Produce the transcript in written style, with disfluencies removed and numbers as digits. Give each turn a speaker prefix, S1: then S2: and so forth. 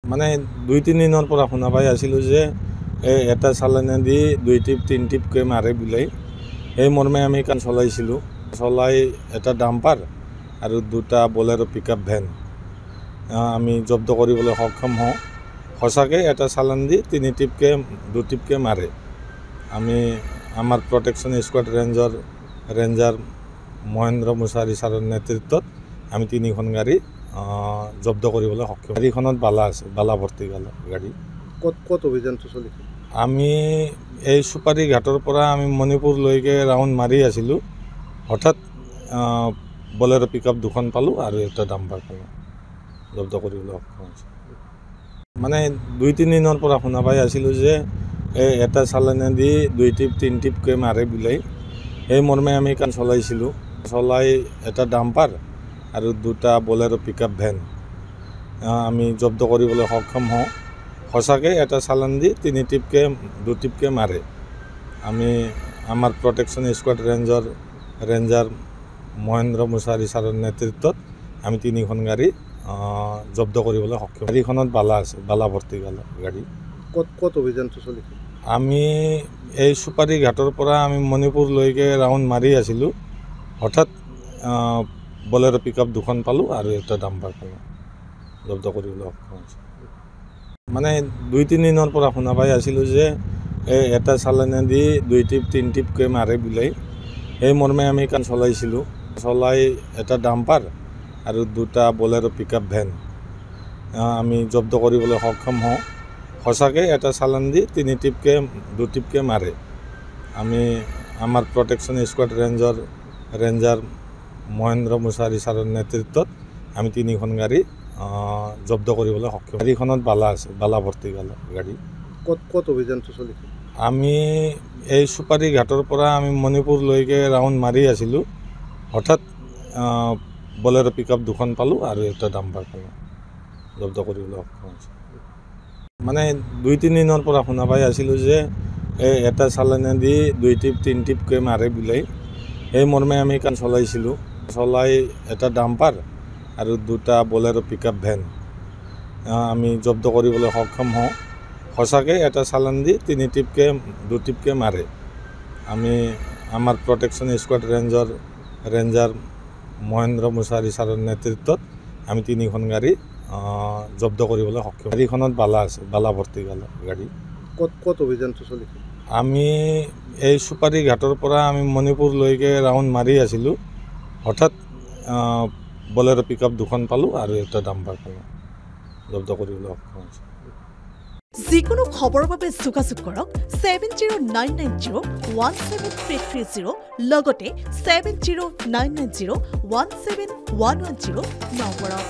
S1: মানে 2-3 দিনৰ পৰা শুনা পাই আছিলোঁ যে এটা চালানে দি 2 টিপ 3 টিপকৈ মাৰে বোলে। সেই মৰ্মে আমি কাম চলাইছিলোঁ। চলাই এটা ডাম্পাৰ আৰু 2টা বলেৰো পিকআপ ভেন আমি জব্দ কৰিবলৈ সক্ষম হওঁ। সঁচাকৈ এটা চালান দি 3 টিপকৈ 2 টিপকৈ মাৰে। আমি আমাৰ protection squad ranger Mahendra Mushahary ছাৰৰ নেতৃত্বত আমি 3খন গাড়ী জব্দ কৰিবলৈ সক্ষম। গাড়ীখনত বালা আছে, বালা ভৰ্তি গাড়ী।
S2: ক'ত অভিযানটো চলিছিল?
S1: আমি এই চুপাৰী ঘাটৰ পৰা আমি মণিপুৰলৈকে ৰাউণ্ড মাৰি আছিলোঁ। হঠাৎ বলেৰো পিকআপ 2খন পালোঁ আৰু এটা ডাম্পাৰ পালোঁ, জব্দ কৰিবলৈ সক্ষম হৈছে। মানে 2-3 দিনৰ পৰা শুনা পাই আছিলোঁ যে এটা চালানে দি 2 টিপ 3 টিপকৈ মাৰে বোলে। সেই মৰ্মে আমি কাম চলাইছিলোঁ। চলাই এটা ডাম্পাৰ আৰু 2টা বলেৰো পিকআপ ভেন আমি জব্দ কৰিবলৈ সক্ষম হওঁ। সঁচাকৈ এটা চালান দি 3 টিপকৈ 2 টিপকৈ মাৰে। আমি আমাৰ protection squad ranger Mahendra Mushahary ছাৰৰ নেতৃত্বত আমি 3খন গাড়ী জব্দ কৰিবলৈ সক্ষম। গাড়ীখনত বালা আছে, বালা ভৰ্তি গাড়ী।
S2: ক'ত অভিযানটো চলিছিল?
S1: আমি এই চুপাৰী ঘাটৰ পৰা আমি মণিপুৰলৈকে ৰাউণ্ড মাৰি আছিলোঁ। হঠাৎ বলেৰো পিকআপ 2খন পালোঁ আৰু এটা ডাম্পাৰ পালোঁ, জব্দ কৰিবলৈ সক্ষম হৈছে। মানে 2-3 দিনৰ পৰা শুনা পাই আছিলোঁ যে এটা চালানে দি 2 টিপ 3 টিপকৈ মাৰে বোলে। সেই মৰ্মে আমি কাম চলাইছিলোঁ। চলাই এটা ডাম্পাৰ আৰু 2টা বলেৰো পিকআপ ভেন আমি জব্দ কৰিবলৈ সক্ষম হওঁ। সঁচাকৈ এটা চালান দি 3 টিপকৈ 2 টিপকৈ মাৰে। আমি আমাৰ protection squad ranger Mahendra Mushahary ছাৰৰ নেতৃত্বত আমি 3খন গাড়ী জব্দ কৰিবলৈ সক্ষম। গাড়ীখনত বালা আছে, বালা ভৰ্তি গাড়ী।
S2: ক'ত অভিযানটো চলিছিল?
S1: আমি এই চুপাৰী ঘাটৰ পৰা আমি মণিপুৰলৈকে ৰাউণ্ড মাৰি আছিলোঁ। হঠাৎ বলেৰো পিকআপ 2খন পালোঁ আৰু এটা ডাম্পাৰ পালোঁ, জব্দ কৰিবলৈ সক্ষম হৈছে। মানে 2-3 দিনৰ পৰা শুনা পাই আছিলোঁ যে এটা চালানে দি 2 টিপ 3 টিপকৈ মাৰে বোলে। সেই মৰ্মে আমি কাম চলাইছিলোঁ। চলাই এটা ডাম্পাৰ আৰু 2টা বলেৰো পিকআপ ভেন আমি জব্দ কৰিবলৈ সক্ষম হওঁ। সঁচাকৈ এটা চালান দি 3 টিপকৈ 2 টিপকৈ মাৰে। আমি আমাৰ protection squad ranger Mahendra Mushahary ছাৰৰ নেতৃত্বত আমি 3খন গাড়ী জব্দ কৰিবলৈ সক্ষম। গাড়ীখনত বালা আছে, বালা ভৰ্তি গাড়ী।
S2: ক'ত অভিযানটো চলিছিল?
S1: আমি এই চুপাৰী ঘাটৰ পৰা আমি মণিপুৰলৈকে ৰাউণ্ড মাৰি আছিলোঁ। হঠাৎ বলেৰো পিকআপ 2খন পালোঁ আৰু এটা ডাম্পাৰ পালোঁ, জব্দ কৰিবলৈ সক্ষম হৈছে।
S3: যিকোনো খবৰৰ বাবে যোগাযোগ কৰক 7099017330 লগতে 7099017110 নম্বৰত।